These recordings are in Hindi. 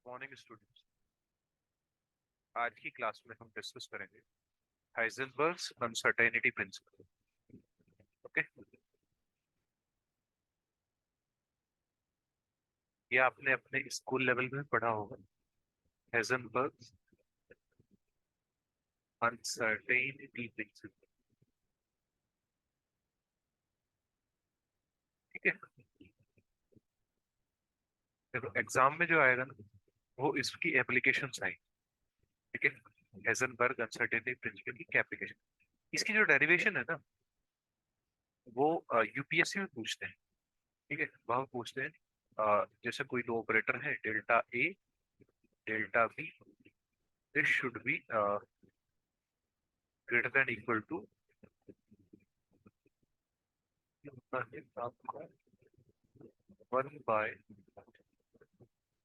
मॉर्निंग स्टूडेंट्स, आज की क्लास में हम डिस्कस करेंगे हाइजेनबर्ग्स अनसर्टेनिटी प्रिंसिपल। ओके, ये आपने अपने स्कूल लेवल में पढ़ा होगा। हाइजेनबर्ग्स अनसर्टेनिटी प्रिंसिपल। ठीक है, देखो एग्जाम में जो आएगा ना वो इसकी एप्लीकेशन आई। ठीक है, हाइजेनबर्ग अनसर्टेनिटी प्रिंसिपल की क्या एप्लीकेशन। इसकी जो डेरिवेशन है ना वो यूपीएससी में पूछते हैं। ठीक है, वह पूछते हैं जैसे कोई दो ऑपरेटर है delta A delta B, this should be greater than equal to आपका 1 by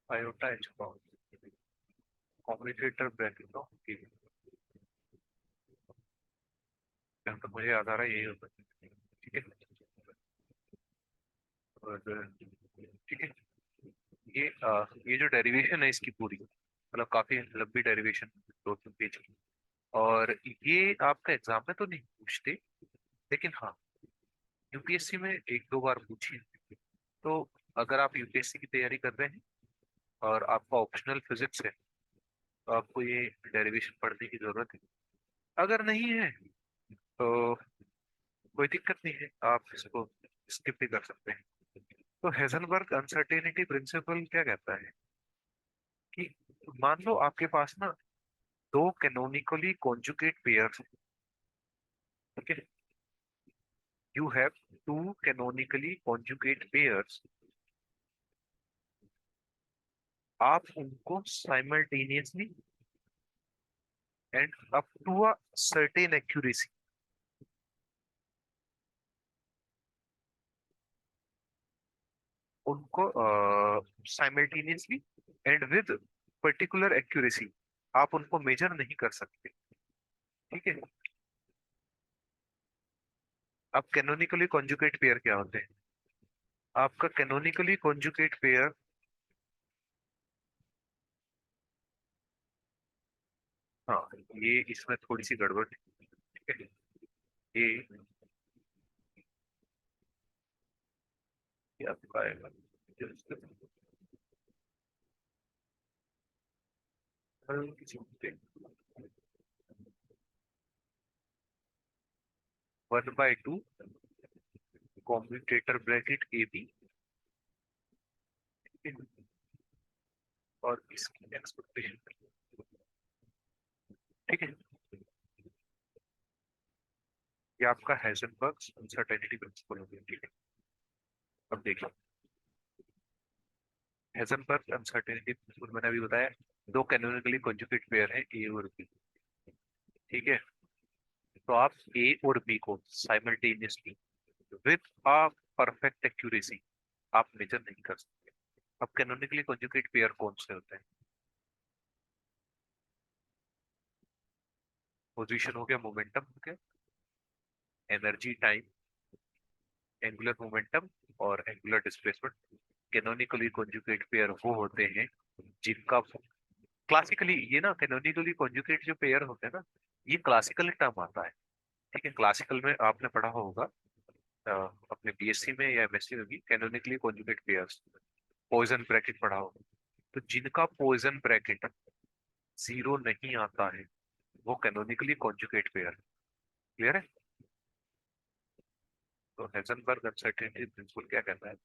iota H power commutator bracket of K. जहाँ तक मुझे याद आ रहा है यही होता है। ठीक है, और ठीक है, ये जो डेरिवेशन है इसकी पूरी मतलब काफी लंबी डेरिवेशन, 2-3 पेज की। और ये आपका एग्जाम में तो नहीं पूछते, लेकिन हाँ यूपीएससी में एक दो बार पूछी है। तो अगर आप यूपीएससी की तैयारी कर रहे हैं और आपका ऑप्शनल फिजिक्स है तो आपको ये डेरिवेशन पढ़ने की जरूरत है। अगर नहीं है तो कोई दिक्कत नहीं है, आप इसको स्किप भी कर सकते हैं। तो हेजनबर्ग अनसर्टेनिटी प्रिंसिपल क्या कहता है कि मान लो आपके पास ना दो कैनोनिकली कॉन्जुगेट पेयर्स। ठीक है, you have to canonically conjugate pairs. आप उनको simultaneously and up to a certain accuracy, उनको simultaneously and with particular accuracy आप उनको मेजर नहीं कर सकते। ठीक है, अब कैनोनिकली कॉन्जुगेट पेयर क्या होते हैं। आपका कैनोनिकली कॉन्जुगेट पेयर, हाँ ये इसमें थोड़ी सी गड़बड़ है। ठीक है, ये ये आपका आएगा 1/2 कॉम्यूटेटर ब्रैकेट ए बी और इसकी एक्सपेक्टेशन। ठीक है, ये आपका हाइजेनबर्ग्स अनसर्टेनिटी प्रिंसिपल हो गया। ठीक है, अब देखिए हाइजेनबर्ग अनसर्टेनिटी प्रिंसिपल मैंने अभी बताया, दो कैनोनिकली कॉन्जुगेट पेयर है ए और बी। ठीक है, तो आप ए और बी को simultaneously with a perfect accuracy आप मेजर नहीं कर सकते। अब कैनोनिकली कॉन्जुगेट पेयर कौन से होते हैं। पोजीशन हो गया, मोमेंटम हो गया, एनर्जी टाइम, एंगुलर मोमेंटम और एंगुलर डिस्प्लेसमेंट। कैनोनिकली कॉन्जुगेट पेयर वो होते हैं जिनका क्लासिकली, ये ना कैनोनिकली कॉन्जुगेट जो पेयर होते हैं ना ये क्लासिकल टर्म आता है। ठीक है, क्लासिकल में आपने पढ़ा होगा अपने बीएससी में या एमएससी में भी कैनोनिकली कॉन्जुगेट पेयर्स, पॉइजन ब्रैकेट पढ़ा होगा। तो जिनका पॉइजन ब्रैकेट जीरो नहीं आता है वो कैनोनिकली कॉन्जुगेट पेयर। क्लियर है। तो हेजनबर्ग अनसर्टेनिटी प्रिंसिपल क्या कहता है।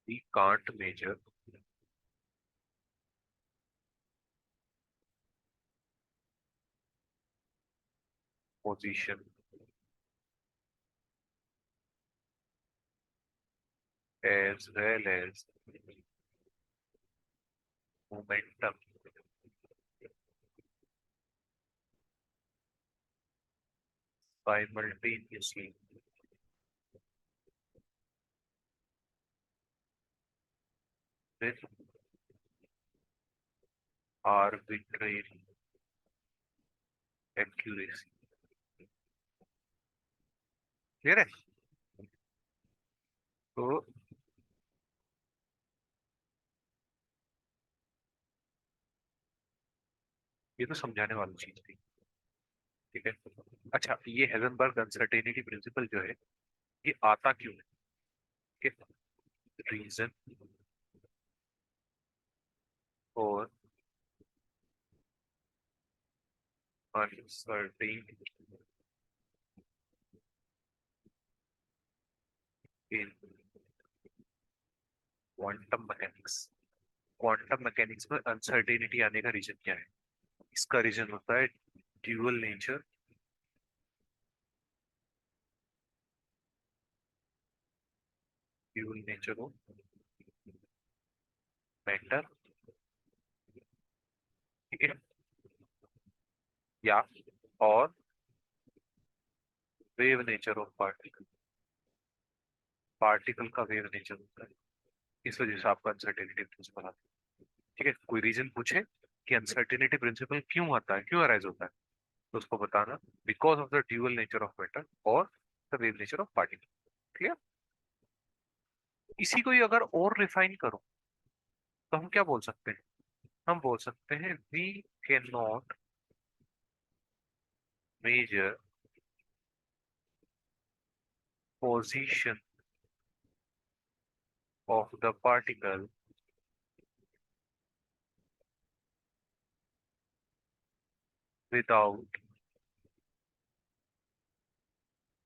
We can't measure position as well as momentum simultaneously with arbitrary accuracy। Clear है। तो ये तो समझाने वाली चीज थी। ठीक है। अच्छा, ये हेजनबर्ग अनसर्टेनिटी प्रिंसिपल जो है, ये आता क्यों है? ठीक है। Reason for uncertain in quantum mechanics. Quantum mechanics में अनसर्टेनिटी आने का रीजन क्या है? इसका रीजन होता है dual nature, dual nature of matter, ठीक है, या और wave nature of particle. Particle का वेव नेचर होता है, इस वजह से आपका अनसर्टेनिटी प्रिंसिपल आता है। ठीक है, कोई रीजन पूछे कि अनसर्टेनिटी प्रिंसिपल क्यों आता है, क्यों अराइज होता है, तो उसको बताना because of the dual nature of matter और the wave nature of particle. Clear? इसी को ही अगर और रिफाइन करो तो हम क्या बोल सकते हैं? हम बोल सकते हैं we can not measure position of the particle without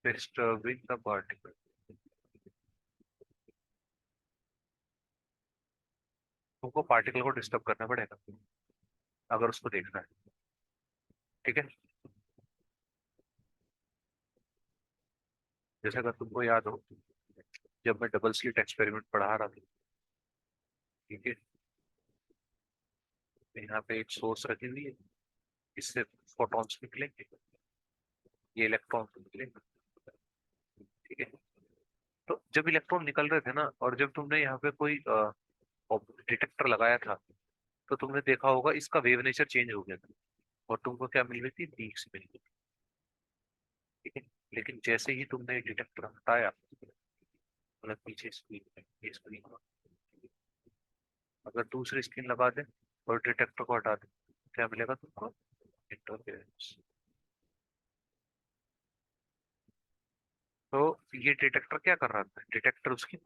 disturbing the particle. तुमको पार्टिकल को डिस्टर्ब करना पड़ेगा अगर उसको देखना है। ठीक है। जैसे अगर तुमको याद हो, जब मैं डबल स्लिट एक्सपेरिमेंट पढ़ा रहा था, ठीक है, तो यहाँ पे एक सोर्स रखी हुई है, इससे फोटॉन्स निकलेंगे, ये इलेक्ट्रॉन निकलेंगे। ठीक है। तो जब इलेक्ट्रॉन निकल रहे थे ना, और जब तुमने यहाँ पे कोई डिटेक्टर लगाया था, तो तुमने देखा होगा इसका वेव नेचर चेंज हो गया था, और तुमको क्या मिल रही थी? पीक्स मिल गई। ठीक है। लेकिन जैसे ही तुमने डिटेक्टर हटाया, मतलब पीछे स्क्रीन, ये स्क्रीन, अगर दूसरी स्क्रीन लगा दे और डिटेक्टर को हटा दे, क्या मिलेगा तुमको? इंटरफेरेंस। तो ये डिटेक्टर क्या कर रहा था? डिटेक्टर उसकी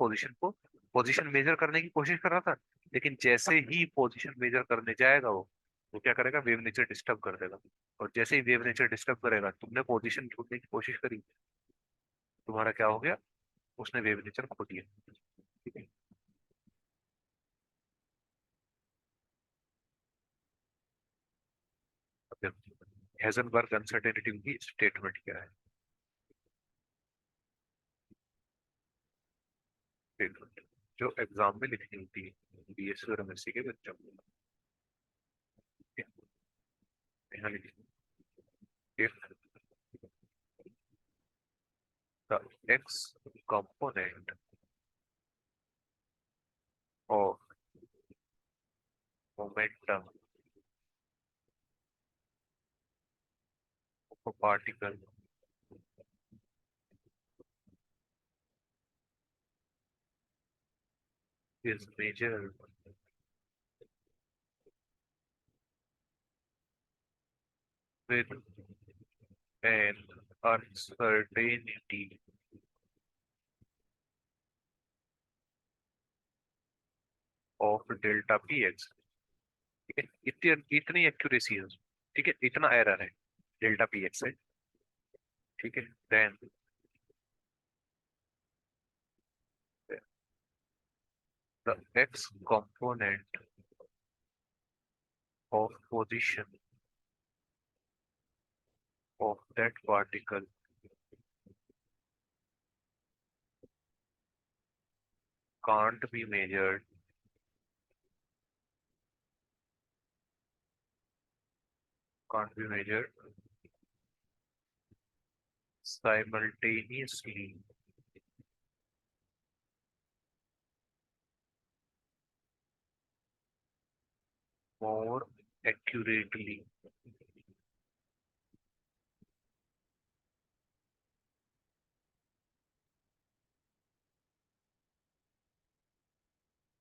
पोजीशन मेजर करने की कोशिश कर रहा था, लेकिन जैसे ही पोजीशन मेजर करने जाएगा वो क्या करेगा? वेव नेचर डिस्टर्ब कर देगा। और जैसे ही वेव नेचर डिस्टर्ब करेगा, तुमने पोजीशन ढूंढने की कोशिश करी, तुम्हारा क्या हो गया? उसने वेव नेचर खो दिया। ठीक है। हेजनबर्ग अनसर्टेनिटी की स्टेटमेंट क्या है? Statement जो एग्जाम में लिखनी होती है बीएससी और एमएससी के बच्चों को। यहाँ लिखिए, if the x component of momentum of a particle is measured with an uncertainty of delta px, ठीक है, इतनी एक्यूरेसी है उसमें, ठीक है, इतना एरर है डेल्टा पीएक्स है। ठीक है। Then the x component of position of that particle can't be measured, can't be measured simultaneously more accurately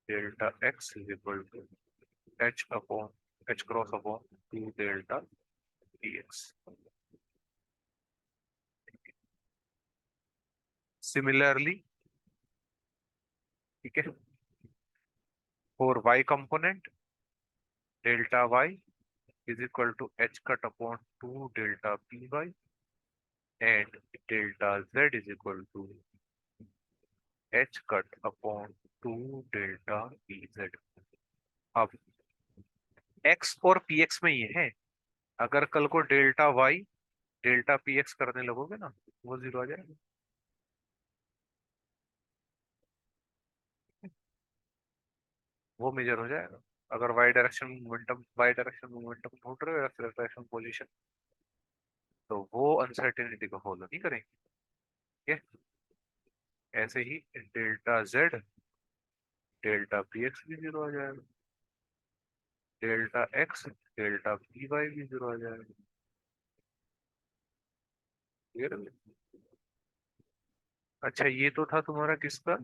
delta X is equal to H cross upon 2 delta P X. Similarly, ठीक है, for Y component delta Y is equal to H cut upon 2 delta P Y and delta Z is equal to H cut upon 2 delta P Z. अब एक्स और पी एक्स में ये है, अगर कल को delta Y delta P X करने लगोगे ना, वो जीरो आ जाएगा। वो मेजर हो जाएगा। अगर वाई डायरेक्शन मोमेंटम ढूंढ रहे हो या फिर डायरेक्शन पोजीशन, तो वो अनसर्टेनिटी को फॉलो नहीं करेंगे। ठीक है, ऐसे ही delta Z delta P X भी जीरो आ जाएगा, delta X delta P Y भी जीरो आ जाएगा। क्लियर है? अच्छा, ये तो था तुम्हारा किसका,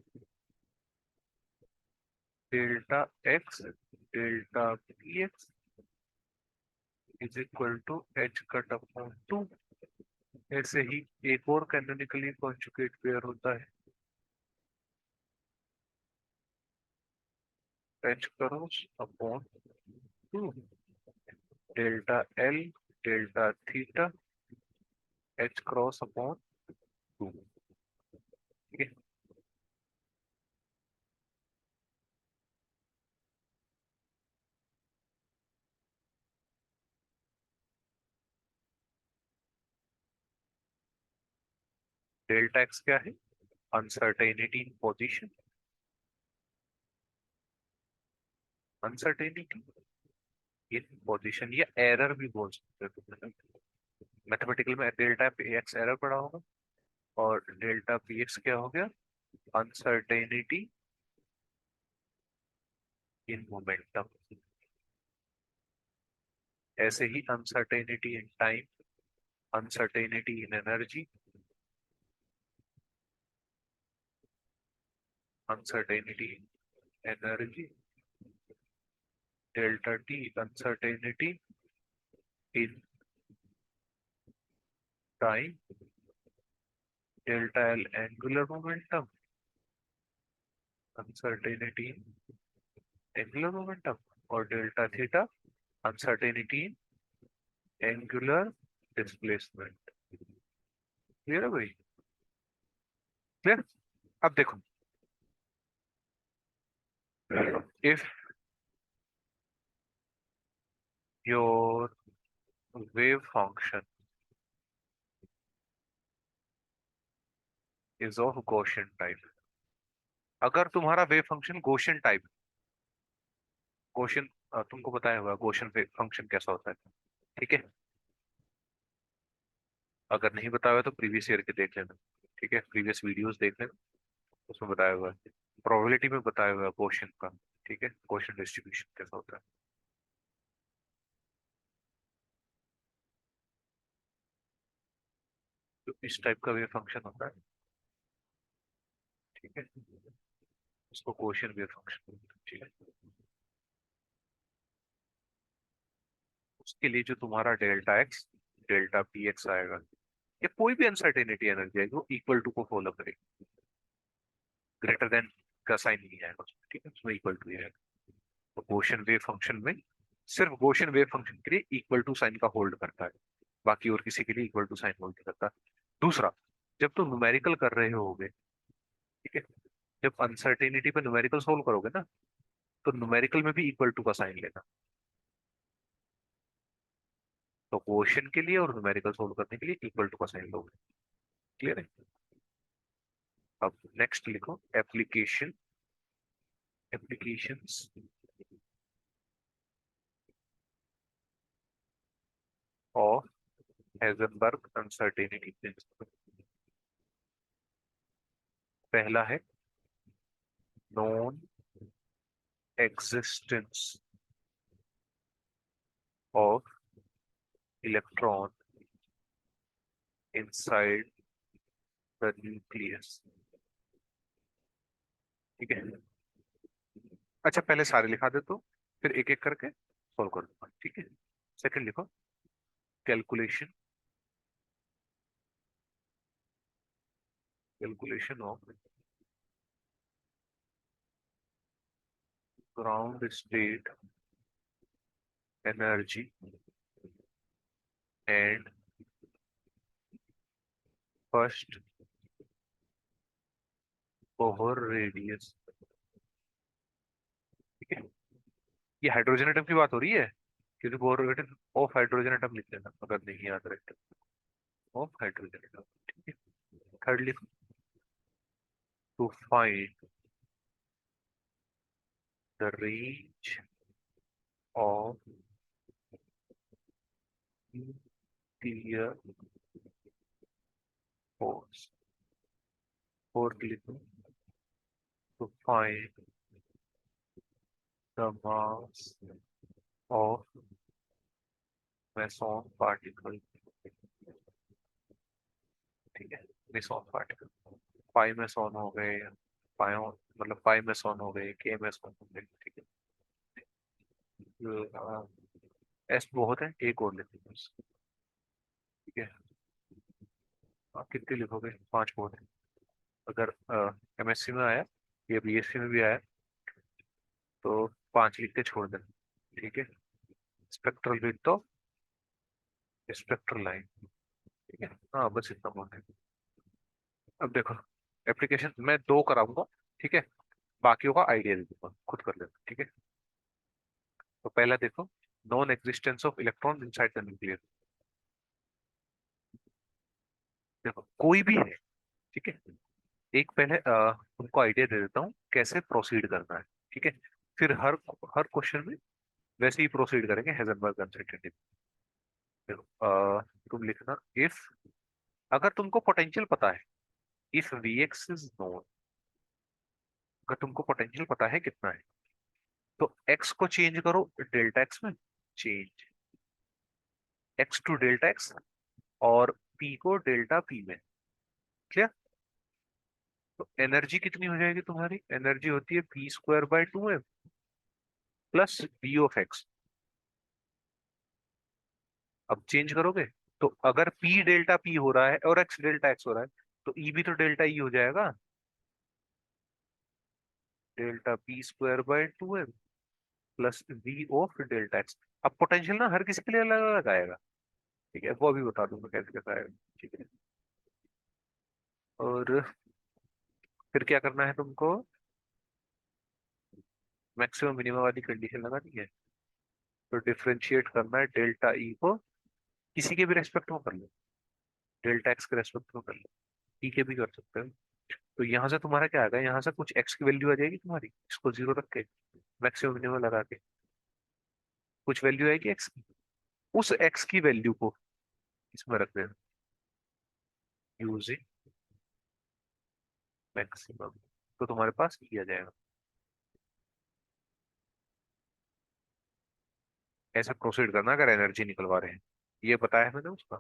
delta X delta P X is equal to H cut upon 2। ऐसे ही एक और कैनोनिकली कॉन्जुगेट पेयर होता है, H cross upon 2 delta L delta theta H cross upon 2। ठीक है, डेल्टा एक्स क्या है, अनसर्टेनिटी इन पोजीशन, अनसर्टेनिटी इन पोजीशन या एरर भी बोल सकते हो तुम। मैथमेटिकल में डेल्टा पी एक्स एरर पड़ा होगा, और डेल्टा पी एक्स क्या हो गया, अनसर्टेनिटी इन मोमेंटम। ऐसे ही uncertainty in time, uncertainty in energy, uncertainty in energy, delta T uncertainty in time, delta L angular momentum, uncertainty in angular momentum, और delta theta uncertainty in angular displacement. Clear है भाई? क्लियर? अब देखो, if your wave function is of Gaussian type, अगर तुम्हारा wave function Gaussian type, Gaussian, तुमको बताया हुआ गौशियन वेव फंक्शन कैसा होता है, ठीक है? अगर नहीं बताया हुआ तो प्रीवियस ईयर के देख लेना, ठीक है, प्रीवियस वीडियोस देख लेना, उसमें बताया हुआ है, प्रोबेबिलिटी में बताया हुआ है गौशियन का, ठीक है, गौशियन डिस्ट्रीब्यूशन कैसा होता है। तो इस टाइप का वेव फंक्शन होता है, ठीक है, उसको गौशियन वेव फंक्शन बोलते हैं, ठीक है। उसके लिए जो तुम्हारा delta X delta P x आएगा, या कोई भी अनसर्टेनिटी एनर्जी आएगी, वो इक्वल टू को फॉलो करेगी, ग्रेटर देन का साइन नहीं आएगा उसमें, ठीक है, उसमें इक्वल टू आएगा। तो गॉसियन वेव फंक्शन में सिर्फ गॉसियन वेव फंक्शन के लिए इक्वल टू साइन का होल्ड करता है, बाकी और किसी के लिए इक्वल टू साइन होल्ड नहीं करता। दूसरा, जब तुम न्यूमेरिकल कर रहे होगे, ठीक है, जब अनसर्टेनिटी पे न्यूमेरिकल सोल्व करोगे ना, तो न्यूमेरिकल में भी इक्वल टू का साइन लेना। तो गॉसियन के लिए और न्यूमेरिकल सोल्व करने के लिए इक्वल टू का साइन लोगे। क्लियर है? अब नेक्स्ट लिखो, application, applications of Heisenberg uncertainty principal. पहला है non existence of electron inside the nucleus. ठीक है, अच्छा पहले सारे लिखा दे तो फिर एक एक करके सॉल्व कर दूंगा, ठीक है। सेकंड लिखो, calculation, calculation of ground state energy and first Bohr radius, ठीक है। ये हाइड्रोजन एटम की बात हो रही है, क्योंकि Bohr radius of hydrogen atom लिख लेना अगर नहीं याद रहे, ऑफ हाइड्रोजन एटम, ठीक है। थर्ड लिखो, to find the range of nuclear force. Fourth लिखो, to find the mass of meson particle, ठीक है। मेसॉन पार्टिकल, पाई मेसॉन हो गए, पायो मतलब पाई मेसॉन हो गए, के मेसॉन हो गए, ठीक है। एस बहुत है, एक और लिखो बस, ठीक है। आप कितने लिखोगे, पांच बहुत है। अगर एमएससी में आया या बीएससी में भी आया तो पांच लिख के छोड़ देना, ठीक है। स्पेक्ट्रल विड्थ तो स्पेक्ट्रल लाइन, ठीक है। हाँ बस इतना बहुत है। अब देखो, एप्लीकेशन मैं दो कराऊंगा, ठीक है। बाकियों का आइडिया दे दूंगा, खुद कर लेना, ठीक है। तो पहला देखो, non existence of electron inside the nucleus. देखो कोई भी है, ठीक है। एक पहले तुमको आइडिया दे देता हूँ कैसे प्रोसीड करना है, ठीक है। फिर हर हर क्वेश्चन में वैसे ही प्रोसीड करेंगे हेजनबर्ग अनसर्टेनिटी। देखो तुम लिखना, इफ, अगर तुमको पोटेंशियल पता है, if V X is known, अगर तुमको पोटेंशियल पता है कितना है, तो एक्स को चेंज करो डेल्टा एक्स में, change X to delta X, और पी को डेल्टा पी में, क्लियर। तो एनर्जी कितनी हो जाएगी तुम्हारी, एनर्जी होती है P square by two M plus B of X. अब चेंज करोगे तो अगर पी डेल्टा पी हो रहा है और एक्स डेल्टा एक्स हो रहा है, तो ई भी तो डेल्टा ई हो जाएगा, delta P square by two M plus V of delta X. अब पोटेंशियल ना हर किसी के लिए अलग अलग आएगा, ठीक है। वो अभी बता दूंगा कैसे कैसे आएगा, ठीक है। और फिर क्या करना है तुमको, मैक्सिमम मिनिमम वाली कंडीशन लगानी है। तो डिफरेंशिएट करना है डेल्टा ई को, किसी के भी रेस्पेक्ट में कर लो, डेल्टा एक्स के रेस्पेक्ट में कर लो, ई के भी कर सकते हो। तो यहाँ से तुम्हारा क्या आएगा, यहाँ से कुछ एक्स की वैल्यू आ जाएगी तुम्हारी, इसको जीरो रख के मैक्सिमम मिनिमम लगा के कुछ वैल्यू आएगी एक्स की, उस एक्स की वैल्यू को इसमें रख देना, यूजिंग मैक्सिमम, तो तुम्हारे पास किया जाएगा। ऐसे प्रोसीड करना अगर एनर्जी निकलवा रहे हैं, ये बताया है मैंने उसका,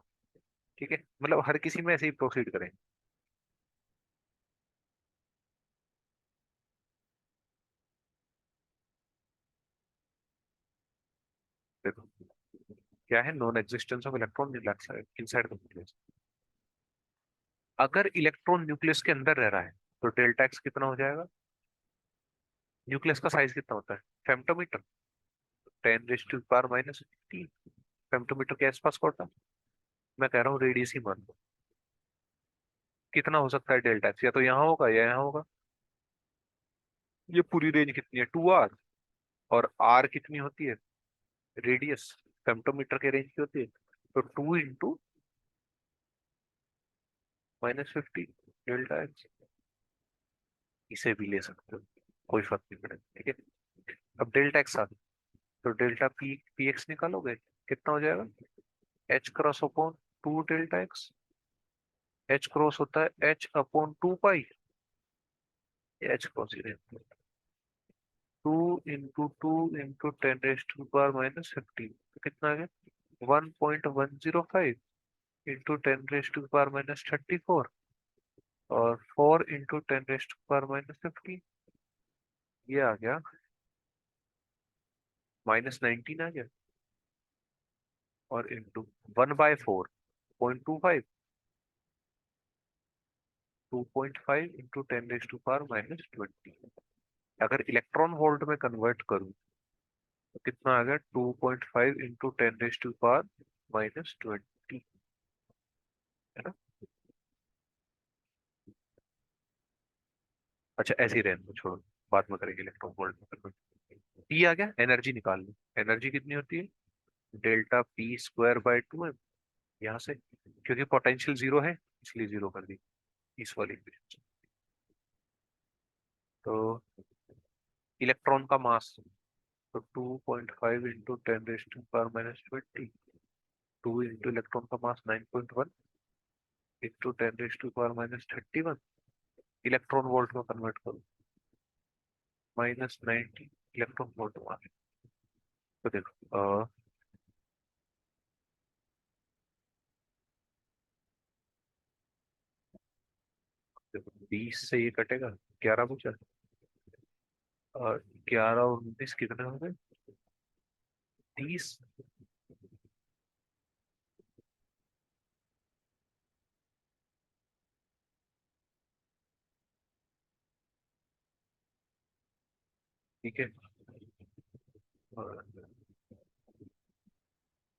ठीक है। मतलब हर किसी में ऐसे ही प्रोसीड करें। देखो क्या है, non existence of electron inside the nucleus. अगर इलेक्ट्रॉन न्यूक्लियस के अंदर रह रहा है तो डेल्टा एक्स कितना हो जाएगा, न्यूक्लियस का साइज कितना होता है, फेम्टोमीटर, 10⁻⁻⁻15 फेम्टोमीटर के आसपास का होता है। मैं कह रहा हूँ रेडियस ही मान लो, कितना हो सकता है डेल्टा एक्स, या तो यहाँ होगा या यहाँ होगा। ये पूरी रेंज कितनी है, 2 आर, और आर कितनी होती है, रेडियस, फेम्टोमीटर के रेंज की होती है, तो 2 × -15 डेल्टा एक्स, इसे भी ले सकते हो, कोई फर्क नहीं पड़ेगा, ठीक है। अब डेल्टा एक्स आ गया, तो डेल्टा पी पी एक्स निकालोगे कितना हो जाएगा, H cross upon two delta x, H cross होता है एच अपॉन टू पाई, एच क्रॉस ही रहता है, 2 × 2 × 10⁻⁻15, तो कितना आ गया, 1.105 × 10⁻⁻34, और 4 × 10⁻⁻15, ये आ गया -19 आ गया, और इंटू 1/4, 0.25, 2.5 इंटू 10⁻⁻20। अगर इलेक्ट्रॉन वोल्ट में कन्वर्ट करूं तो कितना आ गया, 2.5 इंटू 10⁻⁻20, है ना। अच्छा ऐसे ही रहने दो, छोड़ो, बाद में करेंगे इलेक्ट्रॉन वोल्ट में कन्वर्ट। टी आ गया, एनर्जी निकाल लो। एनर्जी कितनी होती है, Δp² बाय 2 है, यहाँ से, क्योंकि पोटेंशियल जीरो है इसलिए जीरो कर दी इस वाली equation से। तो इलेक्ट्रॉन का मास, तो 2.5 इंटू 10⁻⁻20, 2 इंटू इलेक्ट्रॉन का मास 9.1 इंटू 10⁻⁻31, इलेक्ट्रॉन वोल्ट में कन्वर्ट करो, -90 इलेक्ट्रॉन वोल्ट मास। तो देखो, 20 से ये कटेगा, 11 बचा, और 11 और 19 कितने हो गए, 30। ठीक है, और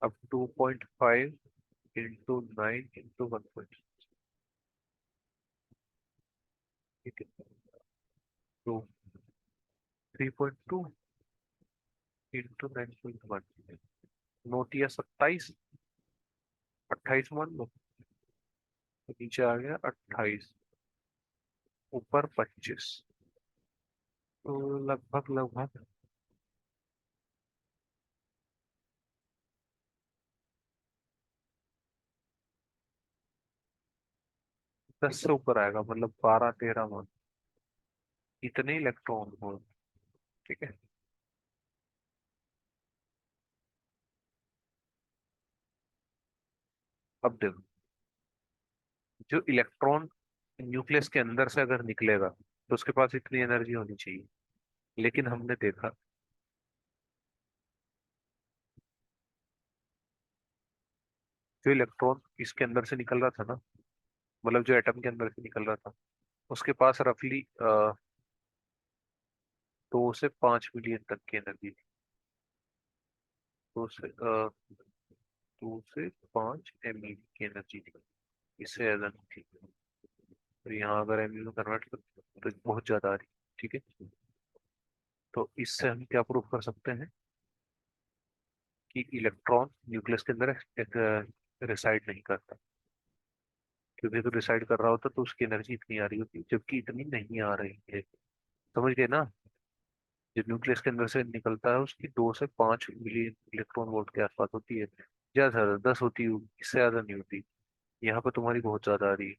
अब 2.5 इंटू 9 इंटू 1, ठीक है, तो 3.2 इंटू 9.1, नोटिया 27, 28 मान लो, तो नीचे आ गया 28, ऊपर 25, तो लगभग लगभग 10 से ऊपर आएगा, मतलब 12-13 मान, इतने इलेक्ट्रॉन हो। ठीक है, अब देखो, जो इलेक्ट्रॉन न्यूक्लियस के अंदर से अगर निकलेगा तो उसके पास इतनी एनर्जी होनी चाहिए, लेकिन हमने देखा जो इलेक्ट्रॉन इसके अंदर से निकल रहा था ना, मतलब जो एटम के अंदर से निकल रहा था, उसके पास रफली 2 से 5 मिलियन तक की एनर्जी थी। 2 से 5 MeV की एनर्जी थी, इससे ज्यादा नहीं थी। तो यहाँ अगर एमयू में कन्वर्ट कर तो बहुत ज्यादा आ रही। ठीक है, तो इससे हम क्या प्रूव कर सकते हैं कि इलेक्ट्रॉन न्यूक्लियस के अंदर रिसाइड नहीं करता, क्योंकि तो रिसाइड कर रहा होता तो उसकी एनर्जी इतनी आ रही होती, जबकि इतनी नहीं आ रही है। समझ गए ना, जो न्यूक्लियस के अंदर से निकलता है उसकी 2 से 5 मिलियन इलेक्ट्रॉन वोल्ट के आसपास होती है, ज्यादा से ज्यादा 10 होती है, इससे ज्यादा नहीं होती। यहाँ पर तुम्हारी बहुत ज्यादा आ रही है।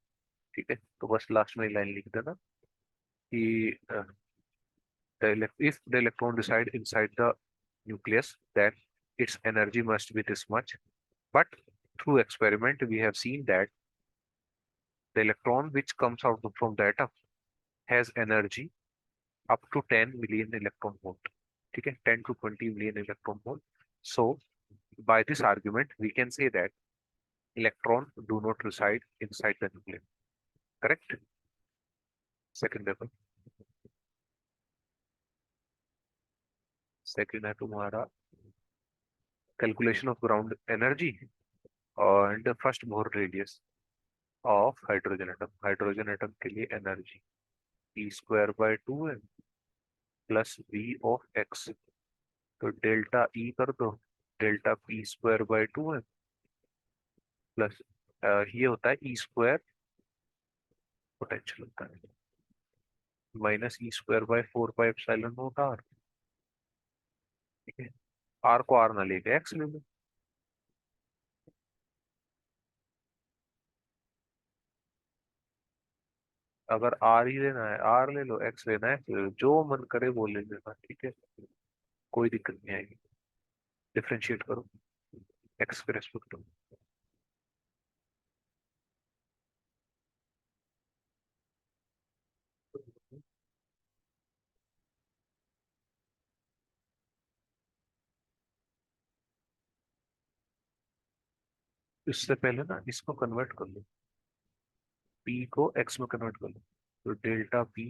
ठीक है, तो बस लास्ट में लाइन लिख देना कि if the electron reside inside the nucleus, then its energy must be this much. But through experiment, we have seen that the electron which comes out from the atom has energy up to 10 million electron volt. ठीक है, 10 to 20 million electron volt. So by this argument, we can say that electron do not reside inside the nucleus. Correct? Second level. Second है तुम्हारा calculation of ground energy and first Bohr radius of hydrogen atom. Hydrogen atom के लिए एनर्जी E² बाय 2 है प्लस V(x). तो डेल्टा ई कर दो, डेल्टा P² बाय 2 है प्लस ये होता है E², पोटेंशियल होता है, -E²बाय 4πε0 R। ठीक है, आर को आर ना लेके एक्स ले लो। अगर आर ही लेना है आर ले लो, एक्स लेना है एक्स ले लो, जो मन करे वो ले लेना। ठीक है, कोई दिक्कत नहीं आएगी। डिफ्रेंशिएट करो एक्स के रेस्पेक्ट में। इससे पहले ना इसको कन्वर्ट कर लो, पी को एक्स में कन्वर्ट कर लो। तो डेल्टा पी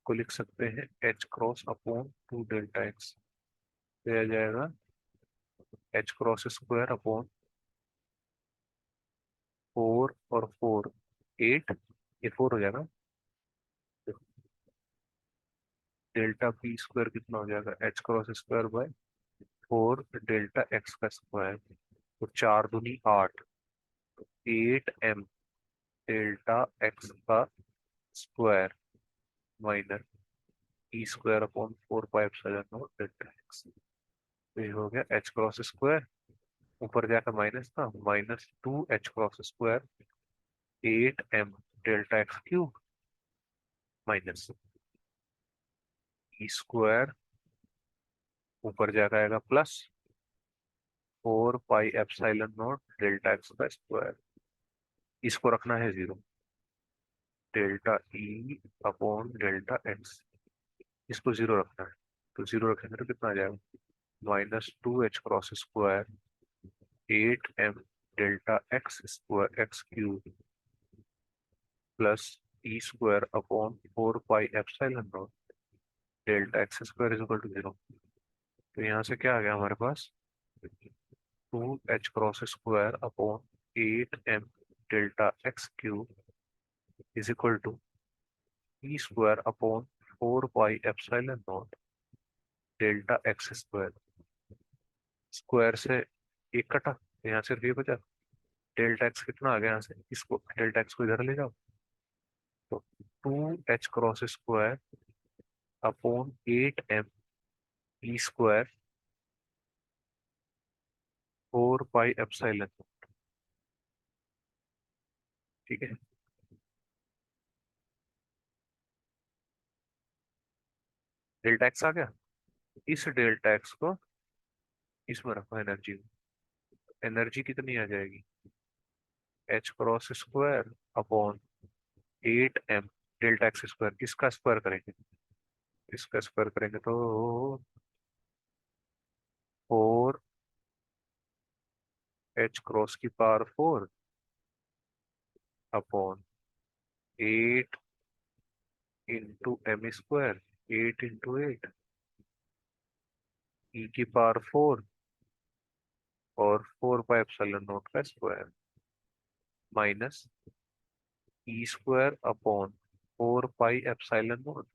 को लिख सकते हैं H cross upon two delta x. तो आ जाएगा एच क्रॉस स्क्वायर अपॉन 4 और 4 8, ये 4 हो जाएगा। डेल्टा पी स्क्वायर कितना हो जाएगा, H cross square by 4 delta X का स्क्वायर। तो 4 दूनी 8, 8 m डेल्टा एक्स का square minus E square upon 4 pi epsilon naught delta x. तो ये हो गया एच क्रॉस स्क्वायर, ऊपर जाकर माइनस था, -2 h cross square 8 m delta X cube minus E square, ऊपर जाकर आएगा plus 4 pi epsilon naught delta X का स्क्वायर। इसको रखना है 0, delta E upon delta X, इसको 0 रखना है। तो 0 रखेंगे तो कितना आ जाएगा, -2 h cross square 8 m delta X square X cube plus E square upon 4 pi epsilon naught delta X square is equal to 0। तो यहाँ से क्या आ गया हमारे पास, 2 h cross square upon 8 m delta X cube is equal to E square upon 4 pi epsilon naught delta X square. Square से एक कटा तो यहाँ सिर्फ ये बचा, डेल्टा एक्स कितना आ गया यहाँ से, इसको डेल्टा एक्स को इधर ले जाओ। तो 2 h cross square upon 8 m E square 4 pi epsilon, ठीक है। डेल्टा एक्स आ गया, इस डेल्टा एक्स को इसमें रखो एनर्जी में। एनर्जी कितनी आ जाएगी, h cross square upon 8 m delta X square, किसका स्क्वायर करेंगे, इसका स्क्वायर करेंगे तो 4 h क्रॉस की power 4 upon 8 into m square, 8 into 8 e की पावर 4 और 4 पाई एप्सिलॉन नॉट का square minus E square upon 4 pi epsilon naught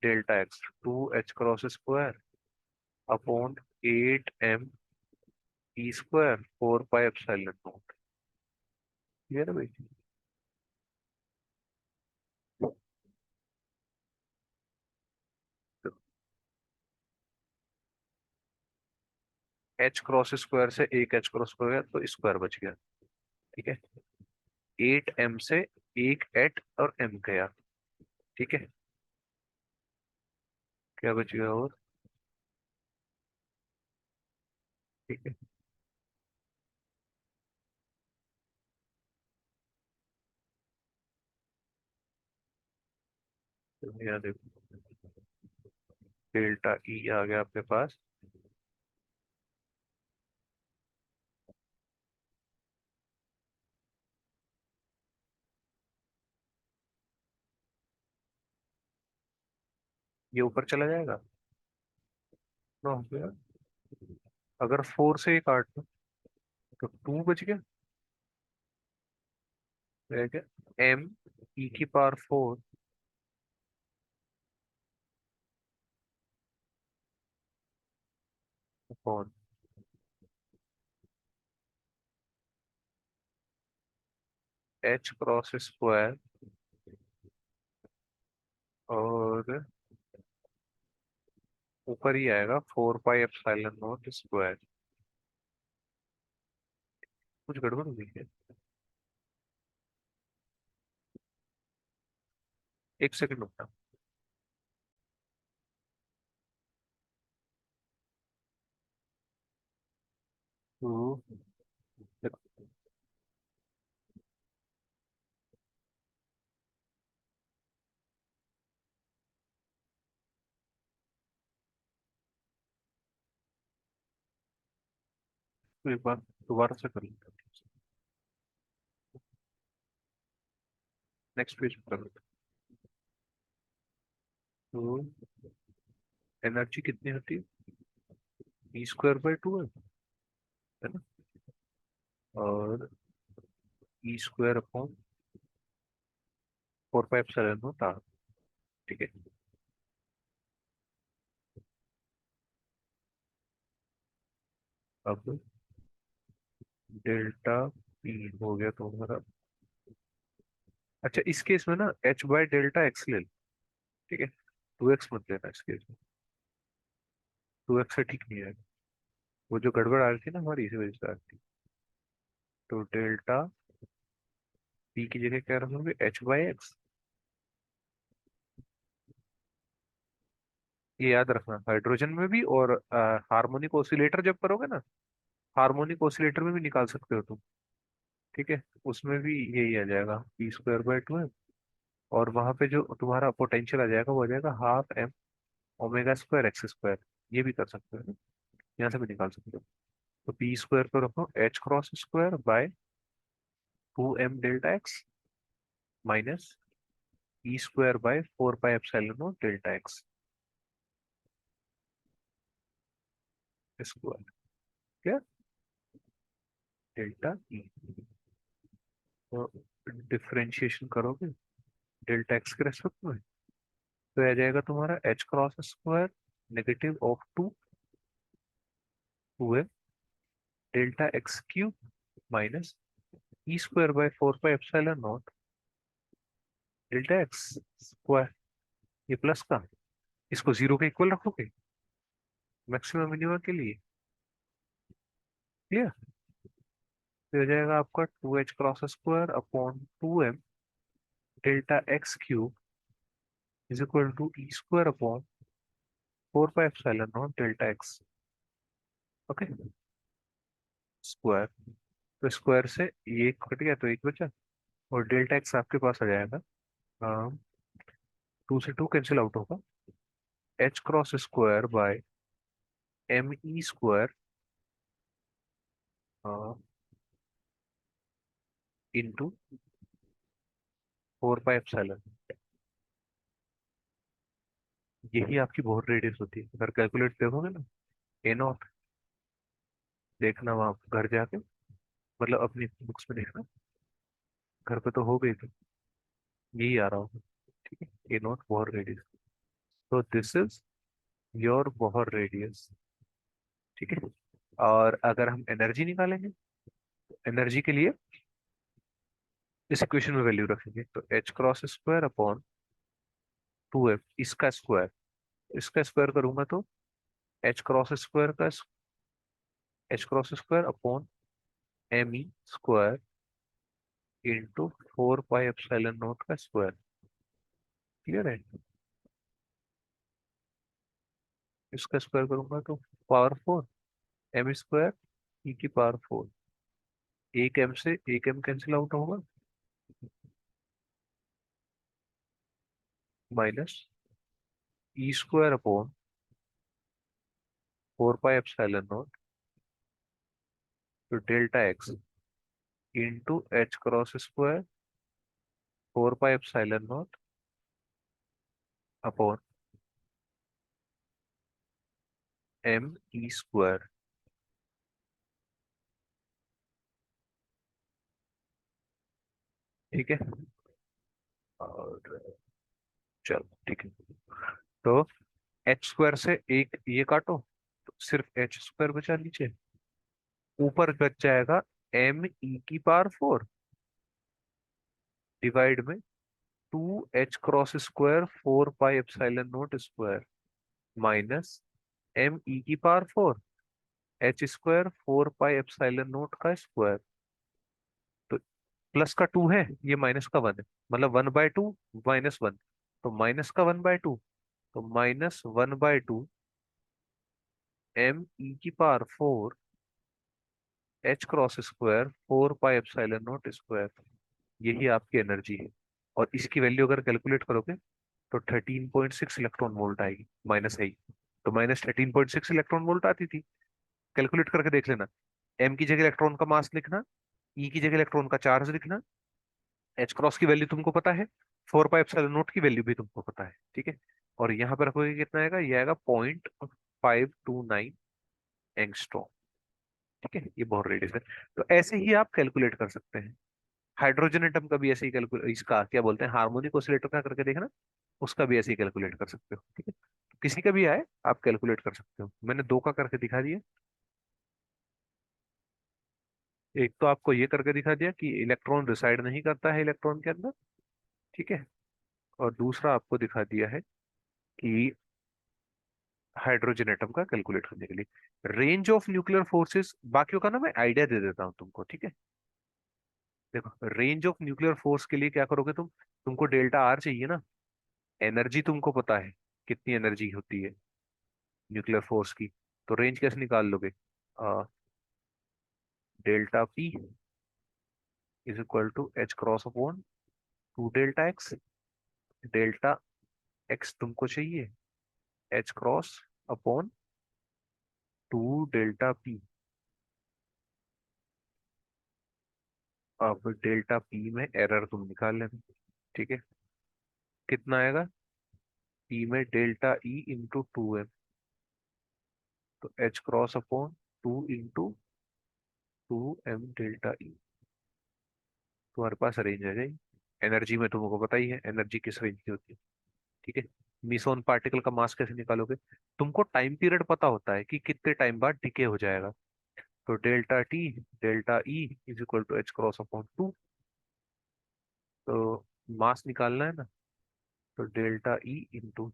delta x 2 h cross square upon 8 m E square 4 pi epsilon not. ये ना भाई, एच क्रॉस स्क्वायर से एक एच क्रॉस स्क्वायर तो स्क्वायर बच गया, ठीक है। 8 m से एक एट और m गया, ठीक है। क्या बच गया और, ठीक है। तो यहाँ देखो, डेल्टा ई आ गया आपके पास, ये ऊपर चला जाएगा ना, हो गया। अगर 4 से ही काट दो तो 2 बच गया, रह गया m e की power 4 upon h cross square और ऊपर ही आएगा 4 पाई एप्सिलॉन नॉट स्क्वायर। कुछ गड़बड़ हुई है, एक सेकंड रुकना। तो एक बार दोबारा से कर लेते हैं। नेक्स्ट पेज पर करो। तो एनर्जी कितनी होती है, E² बाई 2 है ना, और E² upon 4 pi epsilon naught R. ठीक है, अब डेल्टा पी हो गया तुम्हारा। अच्छा, इस केस में ना H/डेल्टा x ले लो। ठीक है, 2x मत लेना इस केस में, 2x से ठीक नहीं है। वो जो गड़बड़ आ रही थी ना हमारी, इसी वजह से आ रही थी। तो डेल्टा पी की जगह क्या रखोगे, H/x। ये याद रखना, हाइड्रोजन में भी, और हार्मोनिक ऑसिलेटर जब करोगे ना, हार्मोनिक ऑसिलेटर में भी निकाल सकते हो तुम। ठीक है, उसमें भी यही आ जाएगा, P² बाई 2 है। और वहां पे जो तुम्हारा पोटेंशियल आ जाएगा वो आ जाएगा 12m ओमेगा² x²। ये भी कर सकते हो ना, यहाँ से भी निकाल सकते हो। तो P² को रखो H×² by 2m delta x minus E² by 4 pi epsilon naught delta x square. क्या, डेल्टा ई। तो डिफरेंशिएशन करोगे डेल्टा एक्स के रेस्पेक्ट में, तो आ जाएगा तुम्हारा H×² -2 delta x³ minus E² by 4 pi epsilon naught delta x square. ये प्लस का, इसको जीरो के इक्वल रखोगे मैक्सिमम मिनिमम के लिए। क्लियर। तो हो जाएगा आपका 2h×² upon 2m delta x³ is equal to E² upon 4 pi epsilon naught delta x। Okay, square. तो स्क्वायर से ये कट गया तो एक बचा, और डेल्टा एक्स आपके पास आ जाएगा, 2 से 2 कैंसिल आउट होगा, H×² bye me² into 4 pi epsilon. यही आपकी बोर रेडियस होती है। अगर कैलकुलेट देखोगे ना, A0, देखना वहां घर जाके, मतलब अपनी बुक्स में देखना, घर पे तो हो गई तो यही आ रहा होगा। ठीक है, A0 बोर रेडियस। तो this is your bore radius. ठीक है, और अगर हम एनर्जी निकालेंगे, एनर्जी के लिए इस इक्वेशन में वैल्यू रखेंगे, तो H×² अपॉन 2m इसका स्क्वायर करूंगा तो H×² upon me² into 4 pi epsilon not का स्क्वायर। क्लियर है। इसका स्क्वायर करूंगा तो पावर 4 m² e⁴ एक m से एक m कैंसिल आउट होगा, minus E² upon 4 pi epsilon naught तो delta X into H×² 4 pi epsilon naught upon me²। ठीक है, और चलो ठीक है। तो H² से एक ये काटो, तो सिर्फ H² बचा नीचे, ऊपर बच जाएगा me⁴ डिवाइड में 2h×² 4 pi epsilon not square minus me⁴ H²4 pi epsilon not का स्क्वायर। तो प्लस का 2 है, ये माइनस का 1 है, मतलब 1/2 -1, तो माइनस का 1/2, तो -1/2 me⁴ H×² 4 pi epsilon not square. यही आपकी एनर्जी है। और इसकी वैल्यू अगर कैलकुलेट करोगे तो 13.6 इलेक्ट्रॉन वोल्ट आएगी, माइनस है ही, तो -13.6 इलेक्ट्रॉन वोल्ट आती थी। कैलकुलेट करके देख लेना, एम की जगह इलेक्ट्रॉन का मास लिखना, ई की जगह इलेक्ट्रॉन का चार्ज लिखना, एच क्रॉस की वैल्यू तुमको पता है, 4 पाई एप्सिलॉन नॉट की वैल्यू भी तुमको पता है, ठीक है। और यहाँ पर रखोगे कितना आएगा, ये आएगा 0.529 एंगस्ट्रॉम, ठीक है। ये बहुत रेडियस है। तो ऐसे ही आप कैलकुलेट कर सकते हैं। हाइड्रोजन एटम का भी ऐसे ही कैलकुलेट, इसका क्या बोलते हैं, हार्मोनिक ऑसिलेटर का करके देखना, उसका भी ऐसे ही कैलकुलेट कर सकते हो, ठीक है। तो किसी का भी आए आप कैलकुलेट कर सकते हो। मैंने दो का करके दिखा दिया। एक तो आपको ये करके दिखा दिया कि इलेक्ट्रॉन रिसाइड नहीं करता है इलेक्ट्रॉन के अंदर, ठीक है। और दूसरा आपको दिखा दिया है कि हाइड्रोजन एटम का कैलकुलेट करने के लिए रेंज ऑफ न्यूक्लियर फोर्सेस, बाकियों का ना मैं आइडिया दे देता हूँ तुमको, ठीक है। देखो, रेंज ऑफ न्यूक्लियर फोर्स के लिए क्या करोगे तुमको डेल्टा आर चाहिए ना। एनर्जी तुमको पता है कितनी एनर्जी होती है न्यूक्लियर फोर्स की, तो रेंज कैसे निकाल लोगे, delta P is equal to H cross upon 2 delta X. Delta X तुमको चाहिए H cross upon 2 delta P. अब डेल्टा पी में एरर तुम निकाल लेना, ठीक है। कितना आएगा, पी में डेल्टा ई इंटू 2 एम, तो H cross upon 2 into 2 M delta E, तुम्हारे पास रेंज आ जाएगी। एनर्जी में तुमको पता ही है एनर्जी किस रेंज की होती है, ठीक है। मीसोन पार्टिकल का मास कैसे निकालोगे, तुमको टाइम पीरियड पता होता है कि कितने टाइम बाद डिके हो जाएगा। तो delta T delta E is equal to H cross upon 2। तो मास निकालना है ना, तो delta E into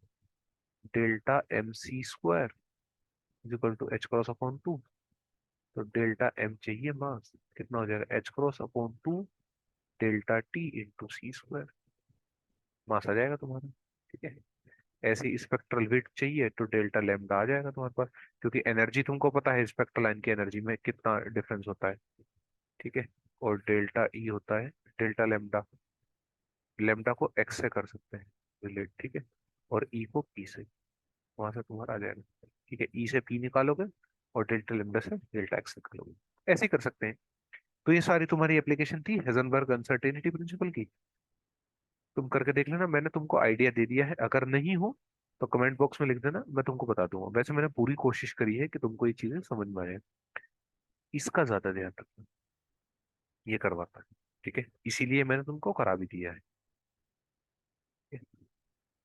delta M C square is equal to H cross upon 2। तो डेल्टा एम चाहिए मास, कितना हो जाएगा, H cross upon 2 delta T into C square, mass आ जाएगा तुम्हारा, ठीक है। ऐसे ही स्पेक्ट्रल वेट चाहिए तो डेल्टा लैम्डा आ जाएगा तुम्हारे पास, क्योंकि एनर्जी तुमको पता है स्पेक्ट्रल लाइन की एनर्जी में कितना डिफरेंस होता है, ठीक है। और डेल्टा ई होता है डेल्टा लैम्डा, लैम्डा को एक्स से कर सकते हैं रिलेट, ठीक है। और ई को पी से, वहां से तुम्हारा आ जाएगा, ठीक है। ई से पी निकालोगे और डेल्टा लैम्डा से डेल्टा एक्स निकालोगे, ऐसे ही कर सकते हैं। तो ये सारी तुम्हारी एप्लीकेशन थी हेजनबर्ग अनसर्टेनिटी प्रिंसिपल की। तुम करके देख लेना, मैंने तुमको आइडिया दे दिया है, अगर नहीं हो तो कमेंट बॉक्स में लिख देना, मैं तुमको बता दूंगा। वैसे मैंने पूरी कोशिश करी है कि तुमको ये चीजें समझ में आए। इसका ज्यादा ध्यान रखना, ये करवाता है, ठीक है, इसीलिए मैंने तुमको करा भी दिया है, ठीक है?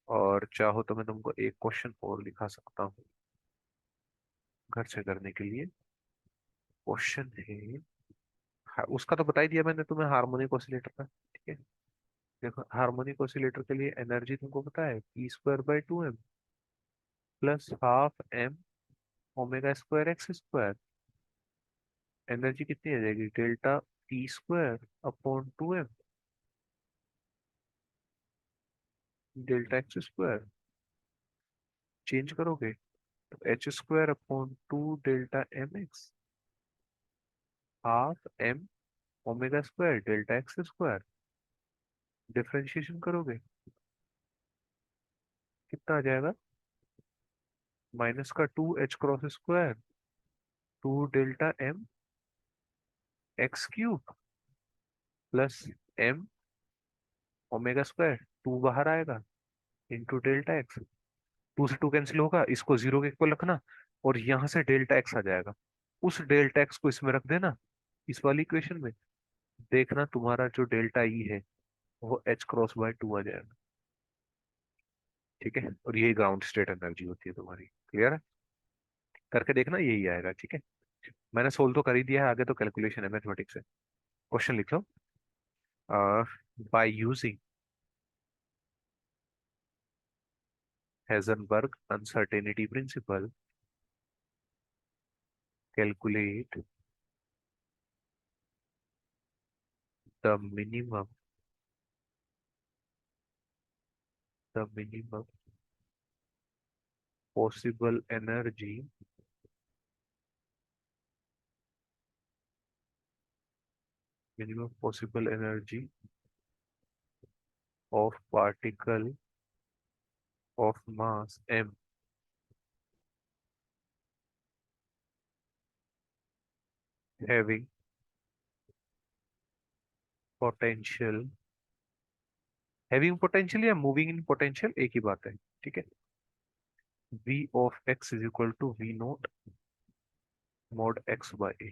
और चाहो तो मैं तुमको एक क्वेश्चन और लिखा सकता हूँ घर से करने के लिए। क्वेश्चन है, उसका तो बता ही दिया मैंने तुम्हें, हार्मोनिक ऑसिलेटर का, ठीक है। देखो, हार्मोनिक ऑसिलेटर के लिए एनर्जी तुमको पता है p² by 2m plus half M omega square X square. Energy कितनी आ जाएगी, delta p² upon 2m delta X square. Change करोगे तो h² upon 2 delta mx half m omega square delta X square. Differentiation करोगे कितना आ जाएगा, माइनस का 2 h cross square 2 delta m x³ plus m omega square, 2 बाहर आएगा इंटू डेल्टा एक्स। 2 से 2 कैंसिल होगा, इसको 0 के इक्वल रखना, और यहाँ से डेल्टा एक्स आ जाएगा। उस डेल्टा एक्स को इसमें रख देना, इस वाली इक्वेशन में। देखना तुम्हारा जो डेल्टा ई है वो h क्रॉस बाय 2 आ जाएगा, ठीक है। और यही ग्राउंड स्टेट एनर्जी होती है तुम्हारी, क्लियर है। करके देखना, यही आएगा, ठीक है। मैंने सोल्व तो कर ही दिया है, आगे तो कैलकुलेशन है मैथमेटिक्स है। क्वेश्चन लिख लो, by using Heisenberg uncertainty principle calculate the minimum possible energy minimum possible energy of particle of mass m having potential having potential या मूविंग इन पोटेंशियल एक ही बात है, ठीक है। v of x is equal to v naught mod x by A,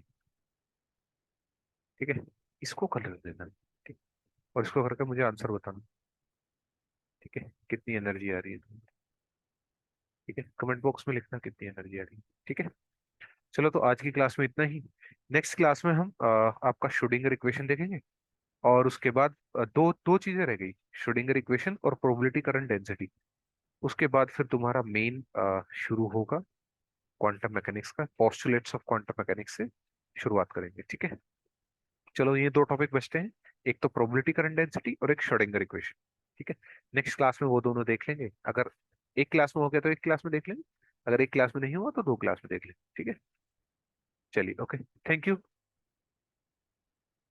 ठीक है। इसको कर देना, ठीक। और इसको करके मुझे आंसर बताना, ठीक है, कितनी एनर्जी आ रही है, ठीक है। कमेंट बॉक्स में लिखना कितनी एनर्जी आ रही है, ठीक है। चलो तो आज की क्लास में इतना ही। नेक्स्ट क्लास में हम आपका श्रोडिंगर इक्वेशन देखेंगे, और उसके बाद दो दो चीजें रह गई, श्रोडिंगर इक्वेशन और प्रोबेबिलिटी करंट डेंसिटी। उसके बाद फिर तुम्हारा मेन शुरू होगा क्वांटम मैकेनिक्स का, पोस्टुलेट्स ऑफ क्वांटम मैकेनिक्स से शुरुआत करेंगे, ठीक है। चलो ये दो टॉपिक बचते हैं, एक तो प्रोबेबिलिटी करंट डेंसिटी और एक श्रोडिंगर इक्वेशन, ठीक है। नेक्स्ट क्लास में वो दोनों देख लेंगे, अगर एक क्लास में हो गया तो एक क्लास में देख लेंगे, अगर एक क्लास में नहीं हुआ तो दो क्लास में देख लेंगे, ठीक है। चलिए, ओके, थैंक यू।